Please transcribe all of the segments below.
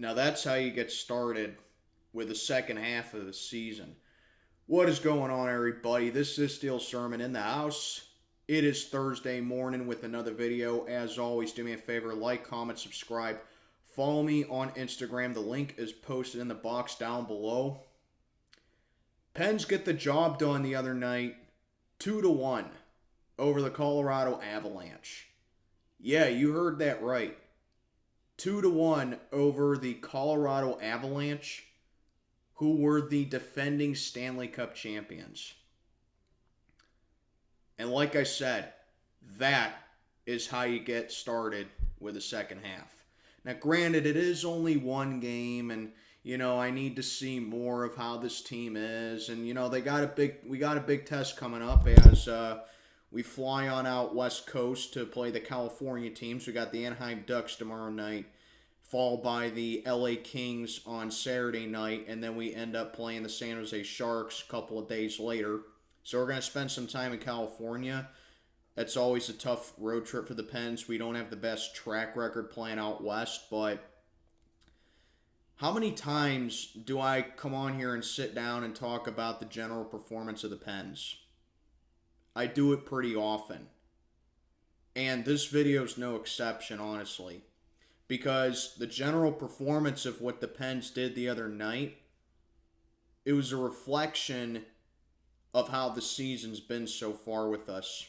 Now that's how you get started with the second half of the season. What is going on, everybody? This is Steel Sermon in the house. It is Thursday morning with another video. As always, do me a favor, like, comment, subscribe. Follow me on Instagram. The link is posted in the box down below. Pens get the job done the other night, 2-1 over the Colorado Avalanche. Yeah, you heard that right. 2-1 over the Colorado Avalanche, who were the defending Stanley Cup Champions. And like I said, that is how you get started with the second half. Now, granted, it is only one game, and I need to see more of how this team is. And we got a big test coming up as we fly on out West Coast to play the California teams. We got the Anaheim Ducks tomorrow night, followed by the LA Kings on Saturday night, and then we end up playing the San Jose Sharks a couple of days later. So we're going to spend some time in California. That's always a tough road trip for the Pens. We don't have the best track record playing out west, but how many times do I come on here and sit down and talk about the general performance of the Pens? I do it pretty often. And this video is no exception, honestly. Because the general performance of what the Pens did the other night, it was a reflection of how the season's been so far with us.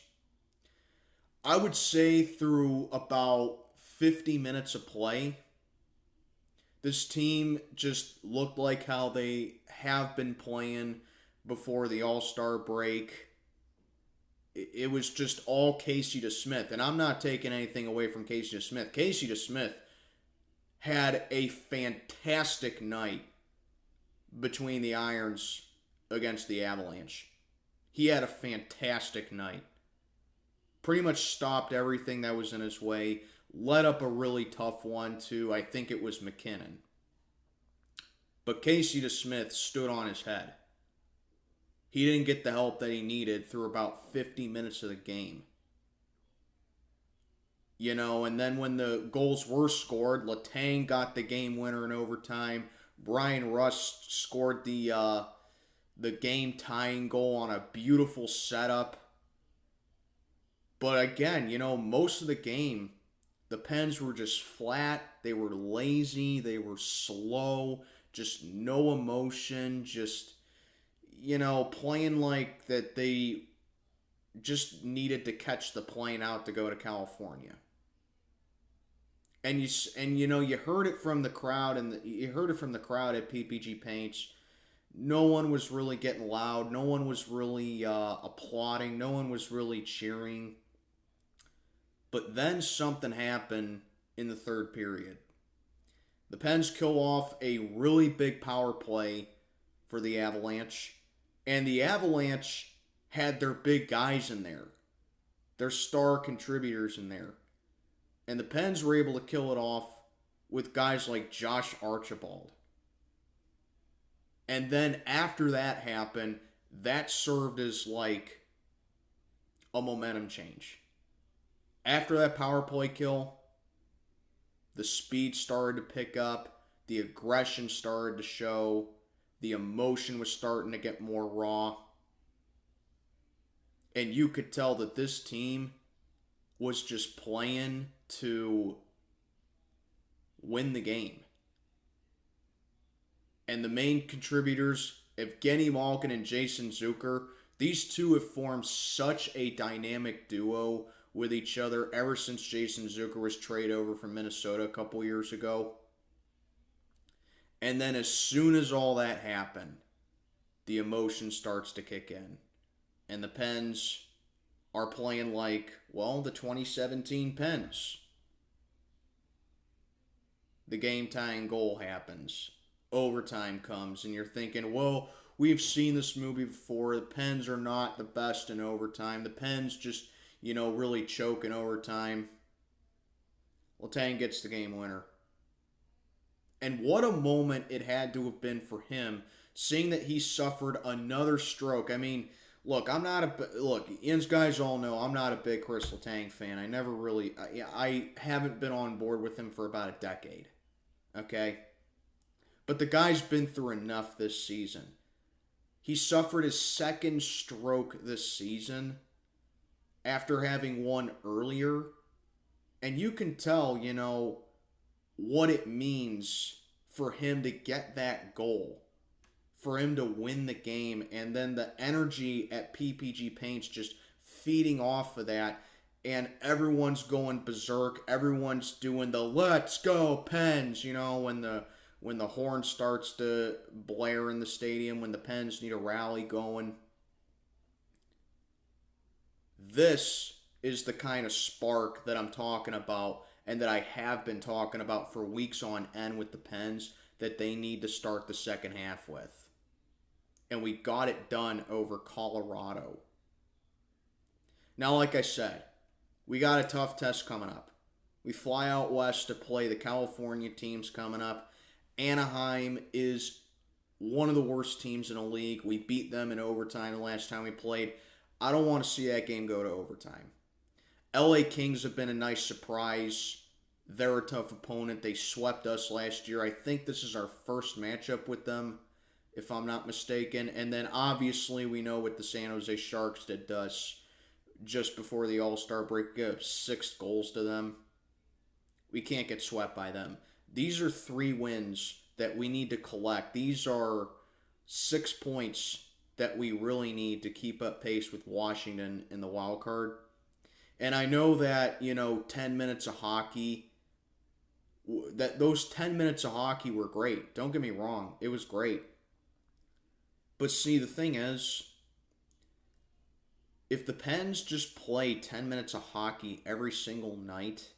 I would say through about 50 minutes of play, this team just looked like how they have been playing before the All-Star break. It was just all Casey DeSmith. And I'm not taking anything away from Casey DeSmith. Casey DeSmith had a fantastic night between the Irons against the Avalanche. He had a fantastic night. Pretty much stopped everything that was in his way. Led up a really tough one to, I think it was McKinnon. But Casey DeSmith stood on his head. He didn't get the help that he needed through about 50 minutes of the game. And then when the goals were scored, Letang got the game winner in overtime. Brian Rust scored the game tying goal on a beautiful setup. But again, most of the game, the Pens were just flat. They were lazy. They were slow. Just no emotion. Just, playing like that they just needed to catch the plane out to go to California. And you heard it from the crowd, and you heard it from the crowd at PPG Paints. No one was really getting loud. No one was really applauding. No one was really cheering. But then something happened in the third period. The Pens kill off a really big power play for the Avalanche. And the Avalanche had their big guys in there. Their star contributors in there. And the Pens were able to kill it off with guys like Josh Archibald. And then after that happened, that served as like a momentum change. After that power play kill, the speed started to pick up, the aggression started to show, the emotion was starting to get more raw. And you could tell that this team was just playing to win the game. And the main contributors, Evgeny Malkin and Jason Zucker, these two have formed such a dynamic duo with each other ever since Jason Zucker was traded over from Minnesota a couple years ago. And then as soon as all that happened, the emotion starts to kick in. And the Pens are playing like, the 2017 Pens. The game-tying goal happens. Overtime comes, and you're thinking, we've seen this movie before. The Pens are not the best in overtime. The Pens just, really choke in overtime. Letang gets the game winner. And what a moment it had to have been for him, seeing that he suffered another stroke. I mean, Look, Ian's guys all know I'm not a big Chris Letang fan. I haven't been on board with him for about a decade. Okay? But the guy's been through enough this season. He suffered his second stroke this season after having one earlier. And you can tell, what it means for him to get that goal, for him to win the game, and then the energy at PPG Paints just feeding off of that, and everyone's going berserk. Everyone's doing the "Let's go Pens," when the horn starts to blare in the stadium, when the Pens need a rally going. This is the kind of spark that I'm talking about, and that I have been talking about for weeks on end with the Pens, that they need to start the second half with. And we got it done over Colorado. Now, like I said, we got a tough test coming up. We fly out west to play the California teams coming up. Anaheim is one of the worst teams in the league. We beat them in overtime the last time we played. I don't want to see that game go to overtime. LA Kings have been a nice surprise. They're a tough opponent. They swept us last year. I think this is our first matchup with them, if I'm not mistaken. And then obviously we know what the San Jose Sharks did to us just before the All-Star break. We gave up 6 goals to them. We can't get swept by them. These are 3 wins that we need to collect. These are 6 points that we really need to keep up pace with Washington in the wild card. And I know that, 10 minutes of hockey, that those 10 minutes of hockey were great. Don't get me wrong. It was great. But see, the thing is, if the Pens just play 10 minutes of hockey every single night,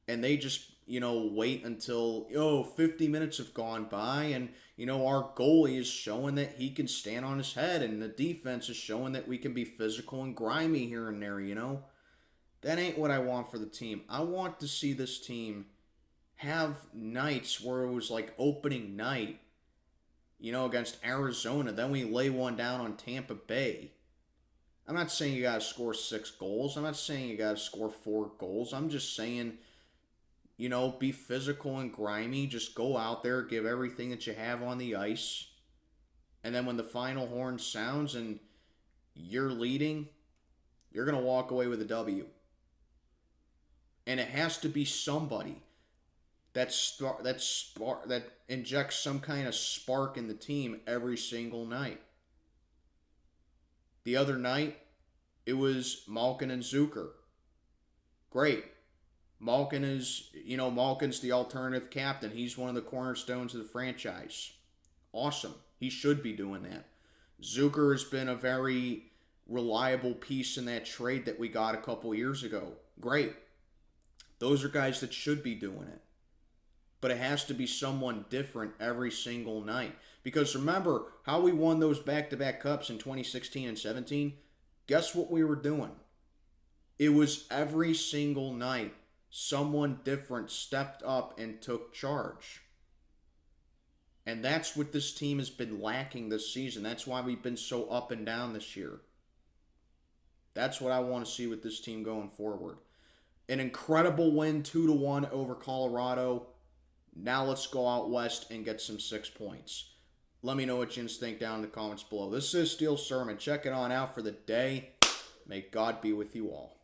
and they just, wait until, 50 minutes have gone by, and, our goalie is showing that he can stand on his head, and the defense is showing that we can be physical and grimy here and there, that ain't what I want for the team. I want to see this team have nights where it was like opening night, against Arizona. Then we lay one down on Tampa Bay. I'm not saying you got to score 6 goals. I'm not saying you got to score 4 goals. I'm just saying, be physical and grimy. Just go out there, give everything that you have on the ice. And then when the final horn sounds and you're leading, you're going to walk away with a W. And it has to be somebody that injects some kind of spark in the team every single night. The other night, it was Malkin and Zucker. Great. Malkin's the alternative captain. He's one of the cornerstones of the franchise. Awesome. He should be doing that. Zucker has been a very reliable piece in that trade that we got a couple years ago. Great. Those are guys that should be doing it. But it has to be someone different every single night. Because remember how we won those back-to-back cups in 2016 and 17? Guess what we were doing? It was every single night someone different stepped up and took charge. And that's what this team has been lacking this season. That's why we've been so up and down this year. That's what I want to see with this team going forward. An incredible win, 2-1 over Colorado. Now let's go out west and get some 6 points. Let me know what you think down in the comments below. This is Steel Sermon. Check it on out for the day. May God be with you all.